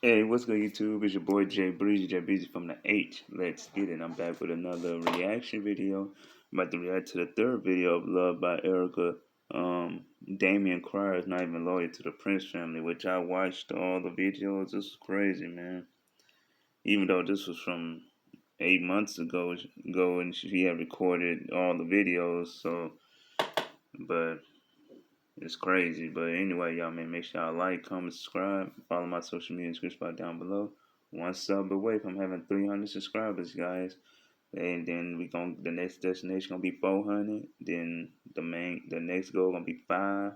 Hey, what's good, YouTube? It's your boy Jay Breezy from the H. Let's get it. I'm back with another reaction video. I'm about to react to the third video of Love by Erica. Damion Cryer is not even loyal to the Prince family, which I watched all the videos. This is crazy, man. Even though this was from 8 months ago, and she had recorded all the videos, but it's crazy. But anyway, y'all, man, make sure y'all like, comment, subscribe, follow my social media description down below. One sub away from having 300 subscribers, guys. And then the next destination gonna be 400. Then the next goal gonna be 5.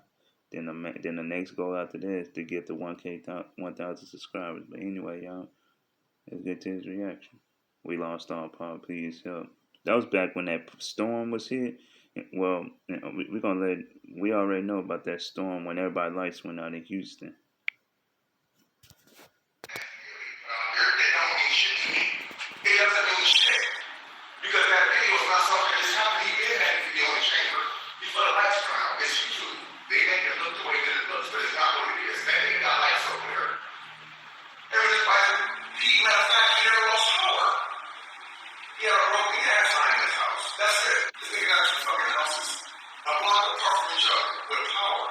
Then the next goal after that is to get to 1,000 subscribers. But anyway, y'all, let's get to his reaction. We lost all power. Please help. That was back when that storm was hit. Well, we already know about that storm when everybody's lights went out in Houston. It don't mean shit to me. It doesn't mean shit. Because that video is not something that just happened. He did have to be on the chamber before the lights come out. It's YouTube. They make it look the way that it looks, but it's not what it is. Man, they got lights over there. Everything's like, matter of fact, he never lost power. He had a broken gas line in his house. That's it. This nigga got 2 fucking houses. A block apart from each other with power.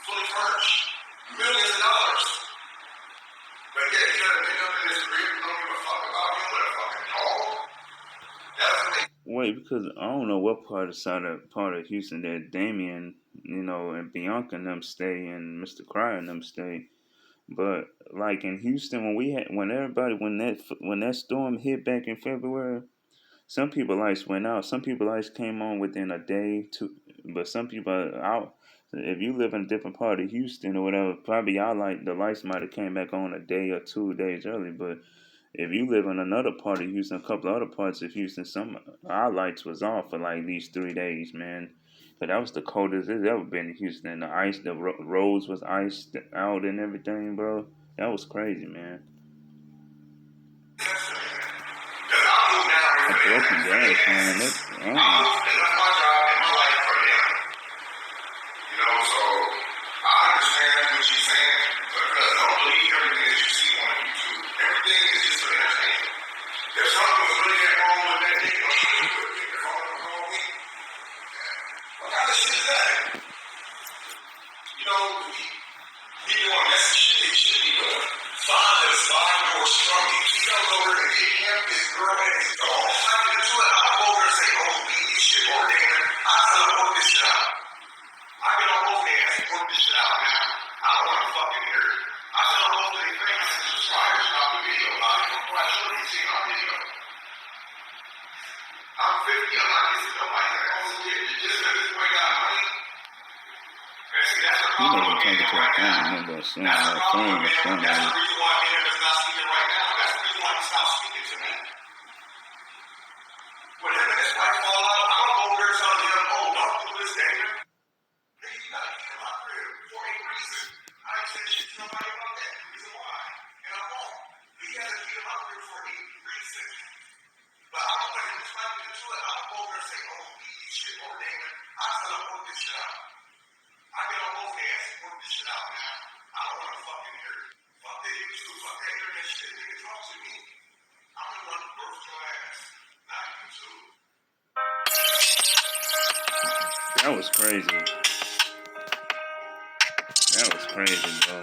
Fully furnished. Millions of dollars. But yet he doesn't pick up in his career. Don't give a fuck about him with a fucking dog. Wait, because I don't know what part of Houston that Damion, and Bianca and them stay, and Mr. Cryer and them stay. But like in Houston, when that storm hit back in February, some people lights went out. Some people lights came on within a day, two. But some people are out. If you live in a different part of Houston or whatever, probably the lights might have came back on a day or 2 days early. But if you live in another part of Houston, a couple of other parts of Houston, our lights was off for like at least 3 days, man. But that was the coldest it's ever been in Houston. The roads was iced out and everything, bro. That was crazy, man. A broken glass, man. I don't know. I'm 50, I'm not kissing nobody. I also get just because this boy got money. And see, that's the problem with me right now. That's the problem with me. That's the reason why me is not speaking right now. That's the reason why he stopped speaking to me. When him and his wife fall out, I'm over there telling him, oh, don't do this, David. Nigga, you gotta get him out there for a reason. I ain't saying shit to nobody about that. The reason why. And I won't. But he has to get him out there for a reason. But I don't want him to fight me into it. I'm over there saying, oh, eat shit, or David. I tell him, work this shit out. I get on both hands and work this shit out now. I don't want to fucking hear it. Fuck that YouTube, fuck that internet shit. Nigga, talk to me. I'm the one who birthed your ass, not YouTube. That was crazy. That was crazy, bro.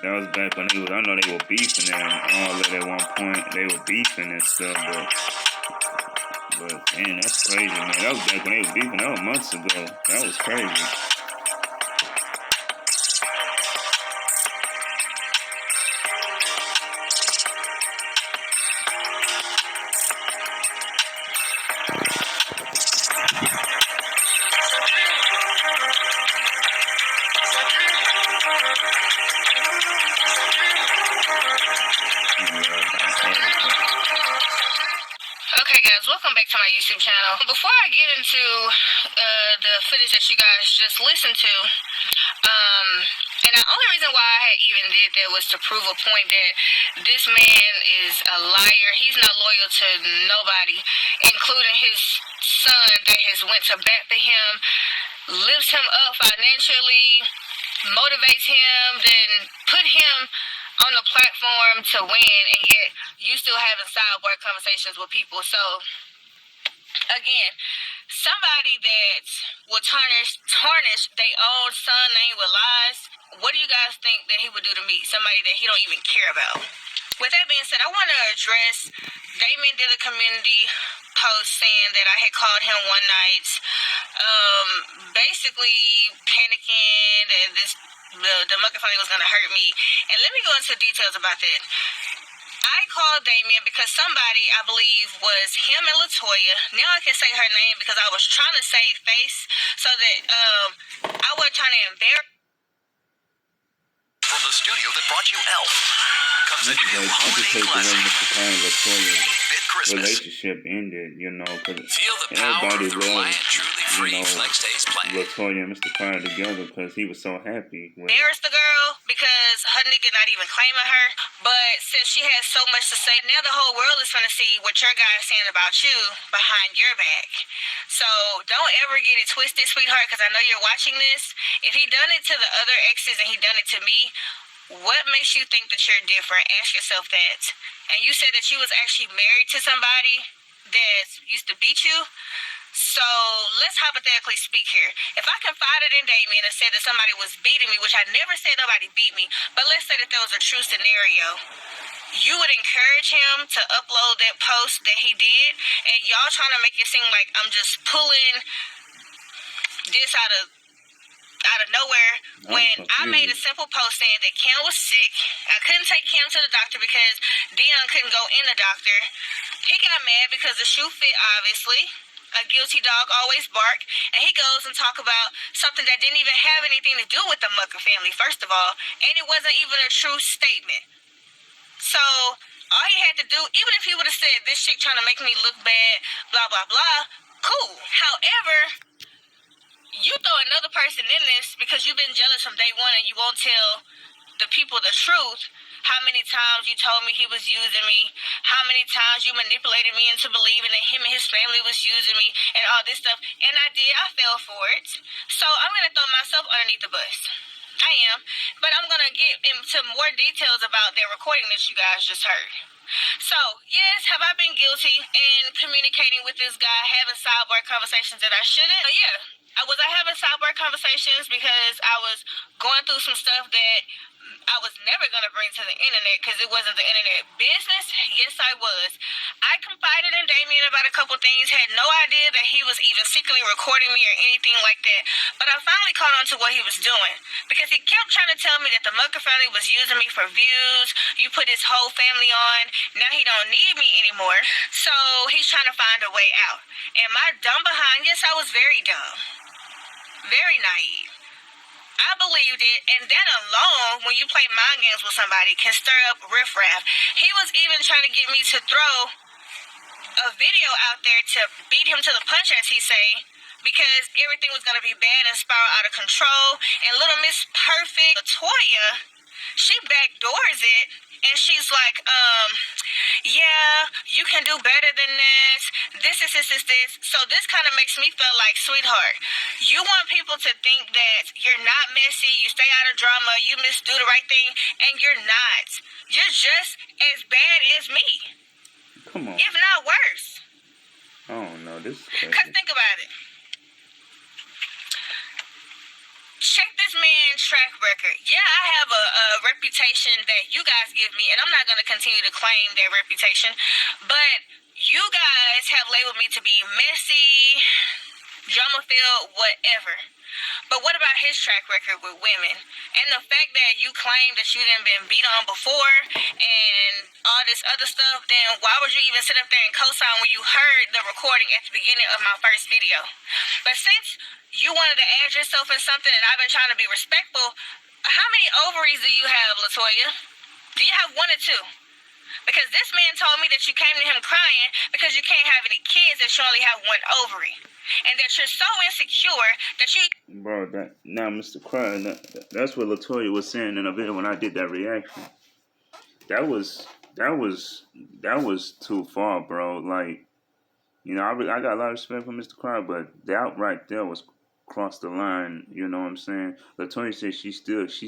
That was back when I know they were beefing and all that at one point. They were beefing and stuff, but man, that's crazy, man. That was back when they were beefing. That was months ago. That was crazy. Okay guys, welcome back to my YouTube channel. Before I get into the footage that you guys just listened to, and the only reason why I had even did that was to prove a point that this man is a liar. He's not loyal to nobody, including his son that has went to bat for him, lifts him up financially, motivates him than put him on the platform to win, and yet you still having sidebar conversations with people. So again, somebody that will tarnish their own son name with lies. What do you guys think that he would do to me? Somebody that he don't even care about. With that being said, I want to address Damon did a community post saying that I had called him one night, basically panicking that the motherfucker was gonna hurt me. And let me go into details about that. I called Damion because somebody, I believe, was him and Latoya. Now I can say her name because I was trying to save face so that I wasn't trying to embarrass. From the studio that brought you Elf comes a new I just hate the way Mr. Kyle and Latoya Christmas. relationship ended, you know, because Feel the power everybody of the loved, Reliant Truly Free Flex Days plan. Latoya and Mr. Kyle together because he was so happy with Embarrass the girl because her nigga not even claiming her. But since she has so much to say, now the whole world is gonna see what your guy is saying about you behind your back. So don't ever get it twisted, sweetheart, because I know you're watching this. If he done it to the other exes and he done it to me, what makes you think that you're different? Ask yourself that. And you said that you was actually married to somebody that used to beat you. So let's hypothetically speak here. If I confided in Damien and said that somebody was beating me, which I never said nobody beat me, but let's say that there was a true scenario, you would encourage him to upload that post that he did, and y'all trying to make it seem like I'm just pulling this out of nowhere when I made a simple post saying that Cam was sick. I couldn't take Cam to the doctor because Dion couldn't go in the doctor. He got mad because the shoe fit, obviously. A guilty dog always bark. And he goes and talk about something that didn't even have anything to do with the Mucker family, first of all. And it wasn't even a true statement. So all he had to do, even if he would have said, this chick trying to make me look bad, blah, blah, blah, cool. However, you throw another person in this because you've been jealous from day one and you won't tell the people the truth. How many times you told me he was using me, how many times you manipulated me into believing that him and his family was using me and all this stuff. And I fell for it. So I'm going to throw myself underneath the bus. I am. But I'm going to get into more details about that recording that you guys just heard. So, yes, have I been guilty in communicating with this guy, having sidebar conversations that I shouldn't? Yeah. Was I having sidebar conversations because I was going through some stuff that I was never going to bring to the internet because it wasn't the internet business? Yes, I was. I confided in Damien about a couple things, had no idea that he was even secretly recording me or anything like that. But I finally caught on to what he was doing because he kept trying to tell me that the Mucker family was using me for views. You put his whole family on. Now he don't need me anymore. So he's trying to find a way out. And my dumb behind, yes, I was very dumb. Very naive. I believed it, and that alone, when you play mind games with somebody, can stir up riffraff. He was even trying to get me to throw a video out there to beat him to the punch, as he say, because everything was going to be bad and spiral out of control. And little Miss Perfect, Latoya, she backdoors it, and she's like, yeah, you can do better than this. This. So this kind of makes me feel like, sweetheart, you want people to think that you're not messy, you stay out of drama, you do the right thing, and you're not. You're just as bad as me. Come on. If not worse. Oh, no, this is crazy. Because think about it. Check this man's track record. Yeah, I have a reputation that you guys give me, and I'm not going to continue to claim that reputation, but you guys have labeled me to be messy, drama-filled, whatever. But what about his track record with women? And the fact that you claim that you done been beat on before and all this other stuff, then why would you even sit up there and co-sign when you heard the recording at the beginning of my first video? But since you wanted to add yourself in something and I've been trying to be respectful, how many ovaries do you have, Latoya? Do you have one or two? Because this man told me that you came to him crying because you can't have any kids and you only have one ovary. And that you're so insecure that you... Bro, now Mr. Cry, that's what Latoya was saying in a video when I did that reaction. That was too far, bro. Like, you know, I got a lot of respect for Mr. Cry, but that right there was crossed the line. You know what I'm saying? Latoya said she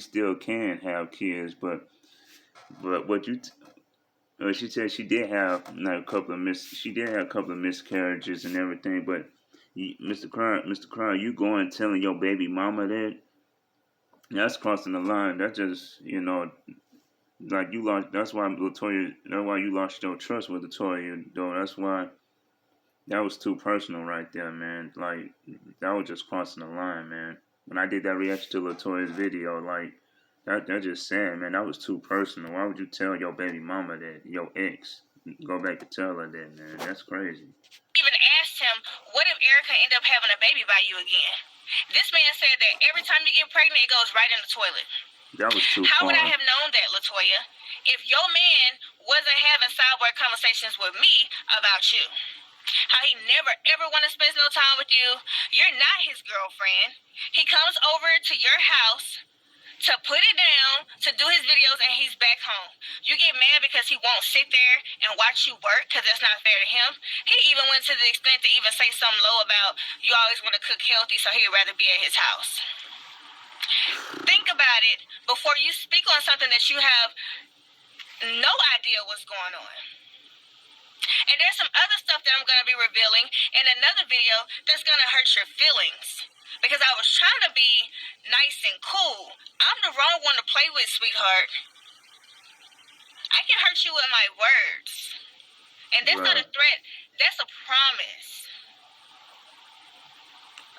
still can have kids, but what you she said she did have like she did have a couple of miscarriages and everything, but Mr. Crown, you going telling your baby mama that that's crossing the line. That just like you lost. That's why Latoya. That's why you lost your trust with Latoya, though. That's why that was too personal right there, man. Like that was just crossing the line, man. When I did that reaction to Latoya's video, like that just sad, man. That was too personal. Why would you tell your baby mama that your ex? Go back and tell her that, man. That's crazy. Even asked him, what if Erica end up having a baby by you again? This man said that every time you get pregnant, it goes right in the toilet. That was too How far. would I have known that, Latoya, if your man wasn't having sidebar conversations with me about you? How he never ever want to spend no time with you. You're not his girlfriend. He comes over to your house to put it down, to do his videos, and he's back home. You get mad because he won't sit there and watch you work because that's not fair to him. He even went to the extent to even say something low about you always want to cook healthy, so he'd rather be at his house. Think about it before you speak on something that you have no idea what's going on. And there's some other stuff that I'm going to be revealing in another video that's going to hurt your feelings. Because I was trying to be nice and cool. I'm the wrong one to play with, sweetheart. I can hurt you with my words. And that's not a threat. That's a promise.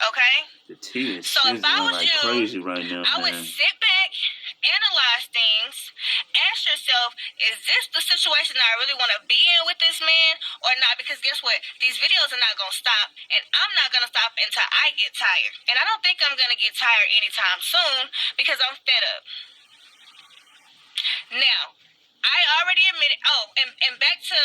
Okay? The tea is so if I was like you, crazy right now, I would sit back, analyze things, ask yourself, is this the situation that I really want to be in with this man or not? Because guess what? These videos are not going to stop, and I'm not going to stop until I get tired. And I don't think I'm going to get tired anytime soon because I'm fed up. Now, I already admitted, and back to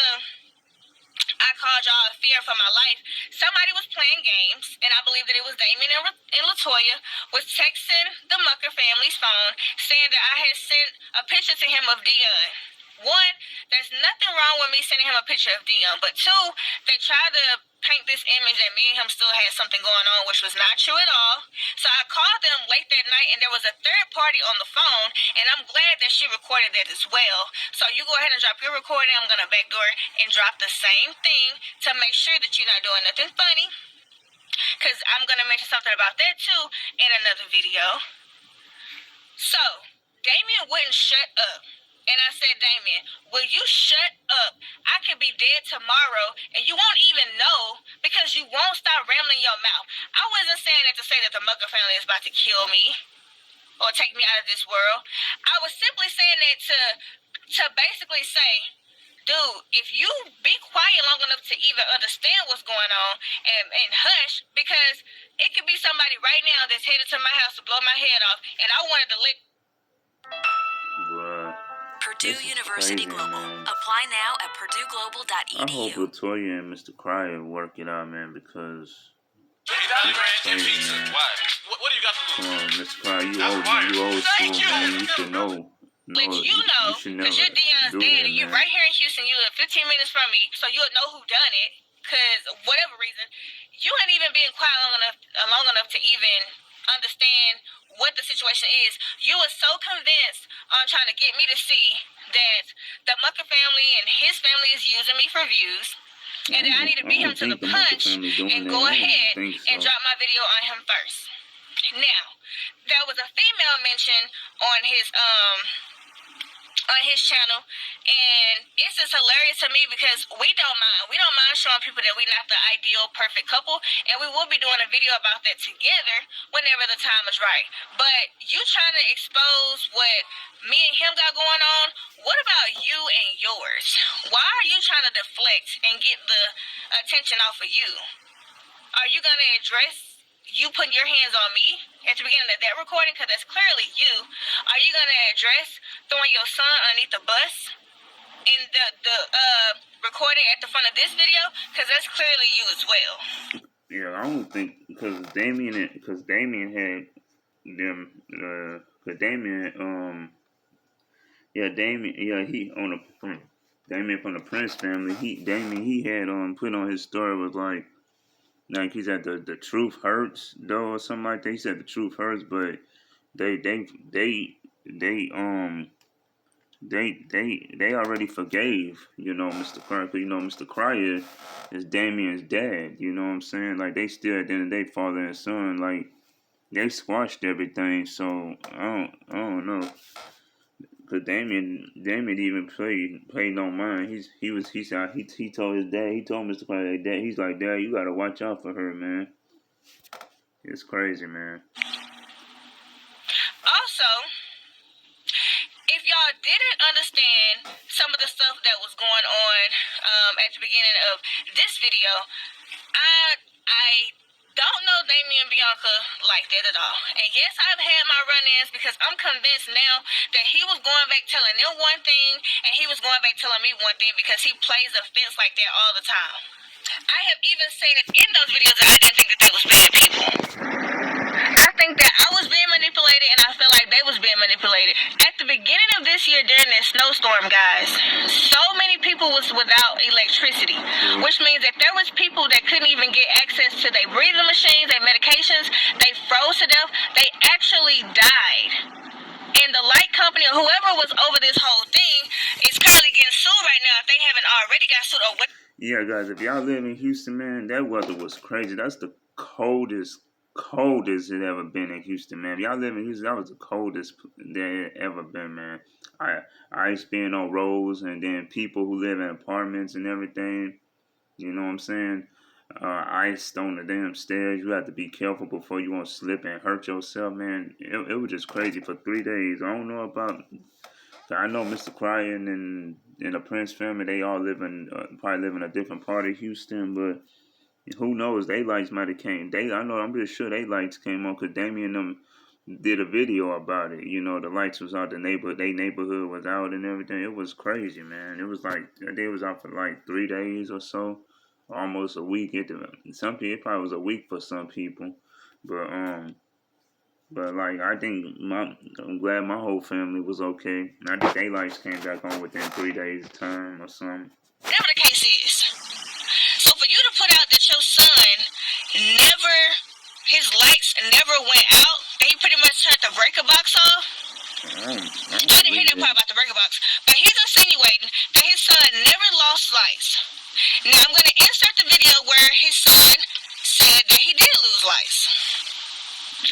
I called y'all fear for my life. Somebody was playing games, and I believe that it was Damion and Latoya, was texting the Mucker family's phone, saying that I had sent a picture to him of Dion. One, there's nothing wrong with me sending him a picture of Dion, but two, they tried to paint this image that me and him still had something going on, which was not true at all. So I called them late that night, and there was a third party on the phone, and I'm glad that she recorded that as well. So you go ahead and drop your recording. I'm going to backdoor and drop the same thing to make sure that you're not doing nothing funny, because I'm going to mention something about that too in another video. So Damion wouldn't shut up. And I said, Damion, will you shut up? I could be dead tomorrow, and you won't even know because you won't stop rambling your mouth. I wasn't saying that to say that the Mucker family is about to kill me or take me out of this world. I was simply saying that to basically say, dude, if you be quiet long enough to even understand what's going on and hush, because it could be somebody right now that's headed to my house to blow my head off, and I wanted to lick. Purdue University Global. Man. Apply now at purdueglobal.edu. I hope Latoya and Mr. Cryer work it out, man, because crazy, man. What do you got to lose? Mr. Cryer, you old school, man. You should know. Let you know, because you're Dion's dad, and you're right here in Houston. You live 15 minutes from me, so you'll know who done it. Because whatever reason, you ain't even being quiet long enough to even understand what the situation is. You were so convinced on trying to get me to see that the Mucker family and his family is using me for views, and that I need to beat him to the punch and go ahead and drop my video on him first. Now, there was a female mention on his channel, and it's just hilarious to me because we don't mind showing people that we're not the ideal perfect couple, and we will be doing a video about that together whenever the time is right. But you trying to expose what me and him got going on, what about you and yours? Why are you trying to deflect and get the attention off of you? Are you going to address you putting your hands on me at the beginning of that recording, because that's clearly you? Are you going to address throwing your son underneath the bus in the recording at the front of this video? Because that's clearly you as well. Yeah, I don't think, because Damion had them, Damion from the Prince family, he had put on his story was like, Like he said, the truth hurts though, or something like that. He said the truth hurts, but they they they they they already forgave, Mr. Cryer. 'Cause, Mr. Cryer is Damien's dad. You know what I'm saying? Like they still at the end of the day, father and son. Like they squashed everything. So I don't know. Cause Damien even played no mind. He said he told his dad. He told Mr. Cryer, dad. He's like, Dad, you gotta watch out for her, man. It's crazy, man. Also, if y'all didn't understand some of the stuff that was going on at the beginning of this video, I don't know Damian Bianca like that at all. And yes, I've had my run-ins because I'm convinced now that he was going back telling them one thing and he was going back telling me one thing because he plays a fence like that all the time. I have even seen it in those videos that I didn't think that they was bad people. I think that I was being manipulated and I feel like they was being manipulated. At the beginning of this year during that snowstorm, guys, so many people was without electricity, which means that there was people that couldn't even get access to their breathing machines, their medications. They froze to death. They actually died. And the light company or whoever was over this whole thing is currently getting sued right now if they haven't already got sued. Or what? Yeah, guys, if y'all live in Houston, man, that weather was crazy. That's the coldest it ever been in Houston, man. If y'all live in Houston, that was the coldest that ever been, man. Ice being on roads, and then people who live in apartments and everything. You know what I'm saying? Ice on the damn stairs. You have to be careful before you won't slip and hurt yourself, man. It was just crazy for 3 days. I don't know about. I know Mr. Cryer and the Prince family. They all probably live in a different part of Houston, but who knows? They lights might have came. I'm pretty sure they lights came on because Damien and them did a video about it. The lights was out. Their neighborhood was out and everything. It was crazy, man. It was like they was out for like 3 days or so, almost a week. Some people, it probably was a week for some people, but like I think I'm glad my whole family was okay. I think they lights came back on within 3 days time or something. Whatever the case is. So for you to put out that your son his lights never went out, that he pretty much turned the breaker box off. I didn't hear that part about the breaker box, but he's insinuating that his son never lost lights. Now I'm going to insert the video where his son said that he did lose lights.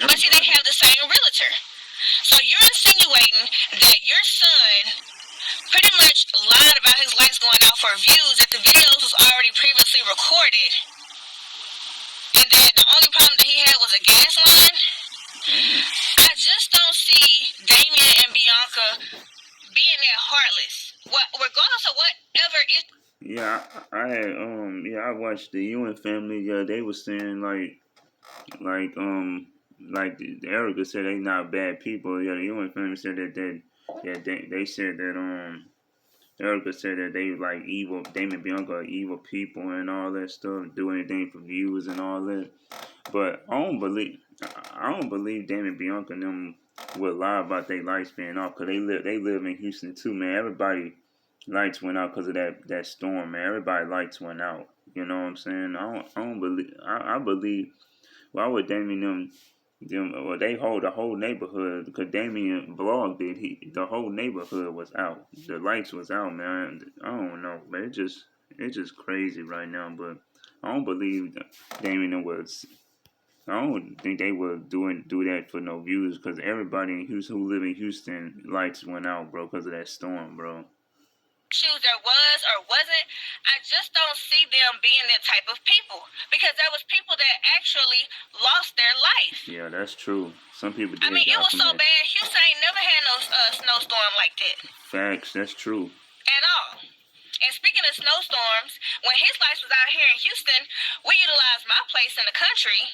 But see, they have the same realtor. So you're insinuating that your son pretty much lied about his lights going out for views, that the videos was already previously recorded, and that the only problem that he had was a gas line. I just don't see Damien and Bianca being that heartless. Regardless of whatever it. Yeah, I watched the Ewing family. Yeah, they were saying like Erica said they not bad people. Yeah, the Ewing family said they said that Erica said that they like evil. Damien and Bianca are evil people and all that stuff. Do anything for views and all that. But I don't believe Damien and Bianca and them would lie about their lights being off because they live in Houston too, man. Everybody lights went out because of that storm, man. Everybody lights went out. You know what I'm saying? I don't believe. I believe. Why would Damien well, they hold the whole neighborhood because Damien vlogged it. The whole neighborhood was out. The lights was out, man. I don't know, but it's just crazy right now. But I don't believe Damien was. I don't think they were do that for no views because everybody in Houston who live in Houston lights went out, bro, because of that storm, bro. Issues there was or wasn't, I just don't see them being that type of people because there was people that actually lost their life. Yeah, that's true. Some people did. I mean, it was so bad. Houston ain't never had no snowstorm like that. Facts, that's true. At all. And speaking of snowstorms, when his lights was out here in Houston, we utilized my place in the country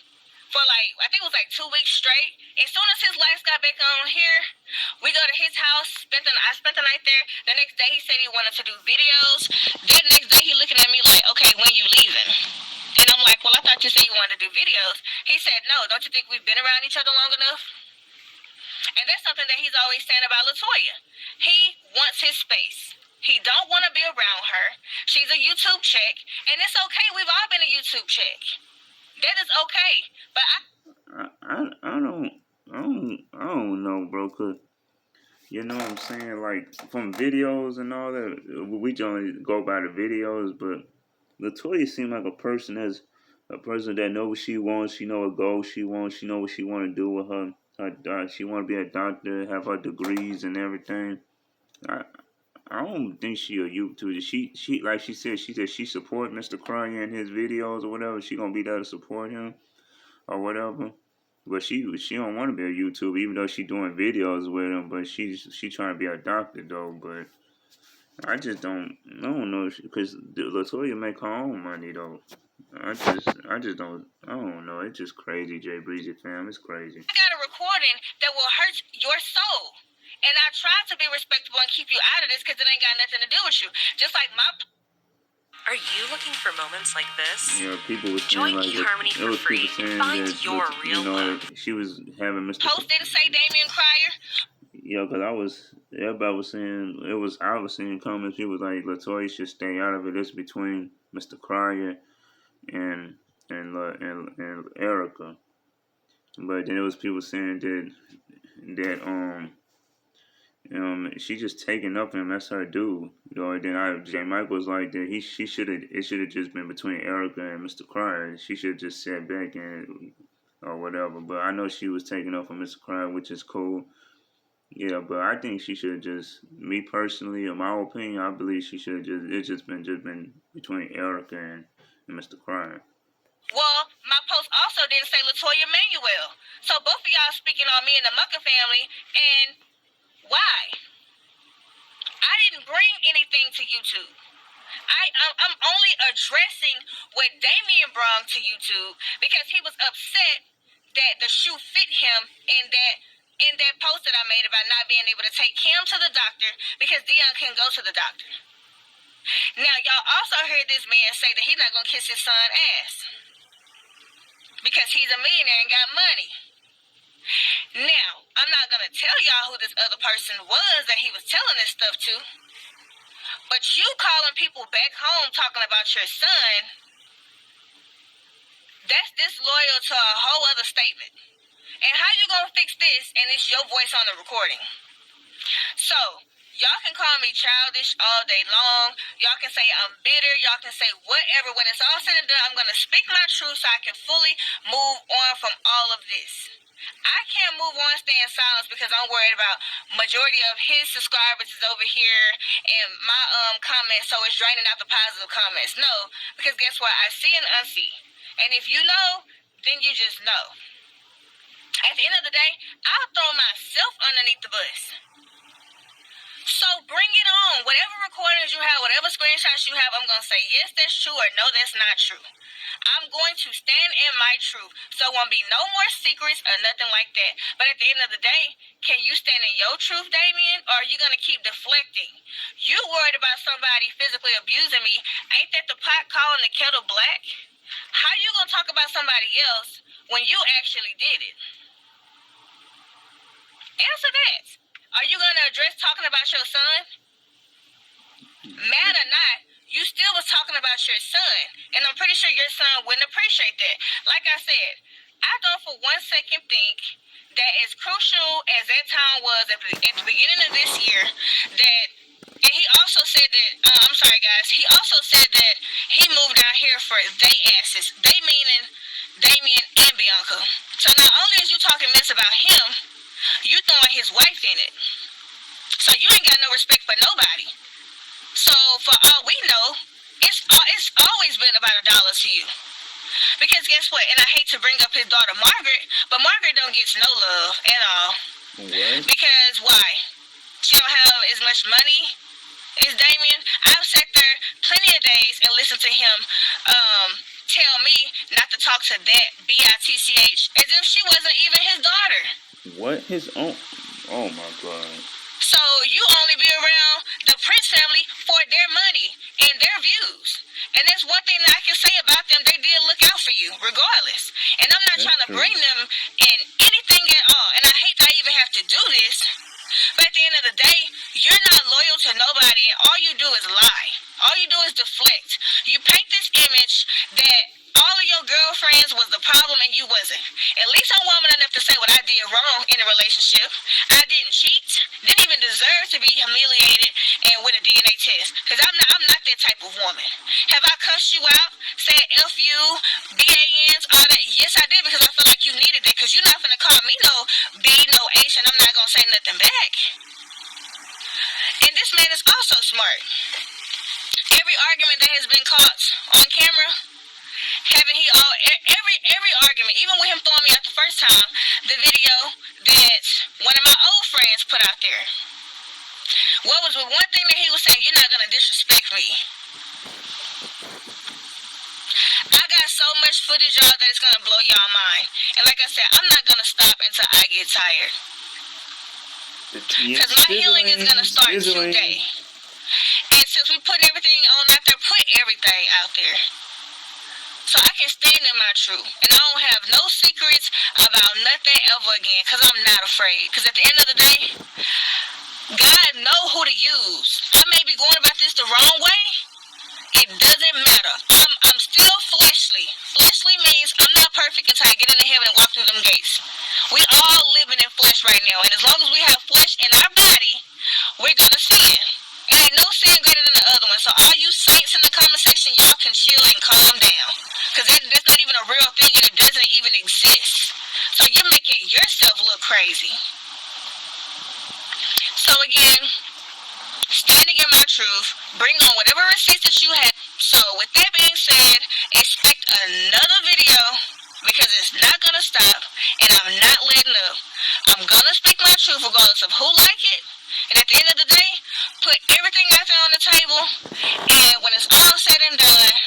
for I think it was 2 weeks straight. As soon as his lights got back on here, we go to his house. I spent the night there. The next day he said he wanted to do videos. That next day he looking at me like, okay, when you leaving? And I'm like, well, I thought you said you wanted to do videos. He said, no, don't you think we've been around each other long enough? And that's something that he's always saying about LaToya. He wants his space. He don't want to be around her. She's a YouTube chick, and it's okay. We've all been a YouTube chick. That is okay. But I don't know, bro. Cause you know what I'm saying, like from videos and all that, we generally go by the videos. But Latoya seemed like a person that knows what she wants. She know what goals she wants. She know what she want to do with her. She want to be a doctor, have her degrees and everything. I I don't think she a YouTuber. She like she said she support Mr. Cryer in his videos or whatever. She gonna be there to support him or whatever. But she don't want to be a YouTuber, even though she doing videos with him. But she trying to be a doctor though. But I don't know because Latoya make her own money though. I just I don't know. It's just crazy, Jay Breezy fam. It's crazy. I got a recording that will hurt your soul. And I try to be respectable and keep you out of this because it ain't got nothing to do with you. Just like my. Are you looking for moments like this? Yeah, people were saying Join like eHarmony it for was free. people saying Find that your real love. she was having Mr. Post didn't say Damion Cryer. Yeah, because everybody was saying I was seeing comments. People was like Latoya should stay out of it. It's between Mr. Cryer and and Erica. But then it was people saying that she just taking up him. That's her dude. You know, and then J. Michael was like that. She should have. It should have just been between Erica and Mr. Cryer. She should just sat back and or whatever. But I know she was taking up for Mr. Cryer, which is cool. Yeah, but I think she should just. Me personally, in my opinion, I believe she should just. It's just been between Erica and Mr. Cryer. Well, my post also didn't say Latoya Manuel. So both of y'all speaking on me and the Mucker family, and why? I didn't bring anything to YouTube. I'm only addressing what Damion brought to YouTube because he was upset that the shoe fit him in that post that I made about not being able to take him to the doctor because Dion couldn't go to the doctor. Now, y'all also heard this man say that he's not going to kiss his son's ass because he's a millionaire and got money. Now, I'm not going to tell y'all who this other person was that he was telling this stuff to, but you calling people back home talking about your son, that's disloyal to a whole other statement. And how you going to fix this and it's your voice on the recording? So, y'all can call me childish all day long. Y'all can say I'm bitter. Y'all can say whatever. When it's all said and done, I'm going to speak my truth so I can fully move on from all of this. I can't move on, stay in silence because I'm worried about majority of his subscribers is over here and my comments, so it's draining out the positive comments. No, because guess what? I see and unsee. And if you know, then you just know. At the end of the day, I'll throw myself underneath the bus. So bring it on. Whatever recordings you have, whatever screenshots you have, I'm going to say, yes, that's true, or no, that's not true. I'm going to stand in my truth. So it won't be no more secrets or nothing like that. But at the end of the day, can you stand in your truth, Damion, or are you going to keep deflecting? You worried about somebody physically abusing me. Ain't that the pot calling the kettle black? How you going to talk about somebody else when you actually did it? Answer that. Are you going to address talking about your son? Mad or not, you still was talking about your son. And I'm pretty sure your son wouldn't appreciate that. Like I said, I don't for 1 second think that as crucial as that time was at the beginning of this year, that, and he also said that, I'm sorry guys, he also said that he moved down here for they asses. They meaning Damion and Bianca. So not only is you talking mess about him, you throwing his wife in it. So you ain't got no respect for nobody. So for all we know, it's always been about $1 to you. Because guess what? And I hate to bring up his daughter Margaret, but Margaret don't get no love at all. What? Because why? She don't have as much money as Damion. I've sat there plenty of days and listened to him tell me not to talk to that bitch as if she wasn't even his daughter. What? His own? Oh my God. So you only be around the Prince family for their money and their views. And that's one thing that I can say about them. They did look out for you, regardless. And I'm not trying to bring them in anything at all. And I hate that I even have to do this. But at the end of the day, you're not loyal to nobody. And all you do is lie. All you do is deflect. You paint this image that all of your girlfriends was the problem and you wasn't. At least I'm woman enough to say what I did wrong in a relationship. I didn't cheat, didn't even deserve to be humiliated and with a DNA test. Because I'm not that type of woman. Have I cussed you out, said F you, BANs, all that? Yes, I did, because I felt like you needed that. Because you're not going to call me no B, no H, and I'm not going to say nothing back. And this man is also smart. Every argument that has been caught on camera, every argument, even with him throwing me out the first time, the video that one of my old friends put out there. What was the one thing that he was saying? You're not gonna disrespect me. I got so much footage, y'all, that it's gonna blow y'all mind. And like I said, I'm not gonna stop until I get tired. Because my healing is gonna start today. And since we put everything on out there, put everything out there. So I can stand in my truth. And I don't have no secrets about nothing ever again. Because I'm not afraid. Because at the end of the day, God knows who to use. I may be going about this the wrong way. It doesn't matter. I'm still fleshly. Fleshly means I'm not perfect until I get into heaven and walk through them gates. We all living in flesh right now. And as long as we have flesh in our body, we're going to sin. And ain't no sin greater than the other one. So all you saints in the comment section, y'all can chill and calm down. Because that's not even a real thing and it doesn't even exist. So you're making yourself look crazy. So again, standing in my truth, bring on whatever receipts that you have. So with that being said, expect another video because it's not going to stop and I'm not letting up. I'm going to speak my truth regardless of who like it. And at the end of the day, put everything out there on the table. And when it's all said and done,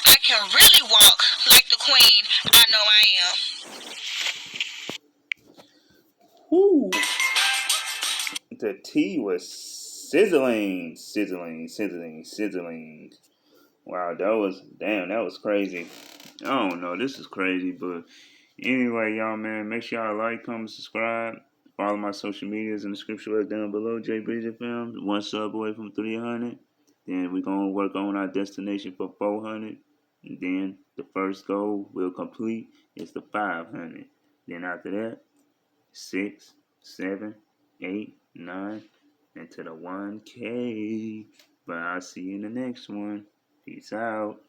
I can really walk like the queen I know I am. Woo! The tea was sizzling. Wow, that was crazy. I don't know, this is crazy, but anyway, y'all, man, make sure y'all like, comment, subscribe. Follow my social medias in the description right down below. J Bridget Films, 1 sub away from 300. Then we're going to work on our destination for 400. And then the first goal we'll complete is the 500. Then after that, 6, 7, 8, 9, and to the 1K. But I'll see you in the next one. Peace out.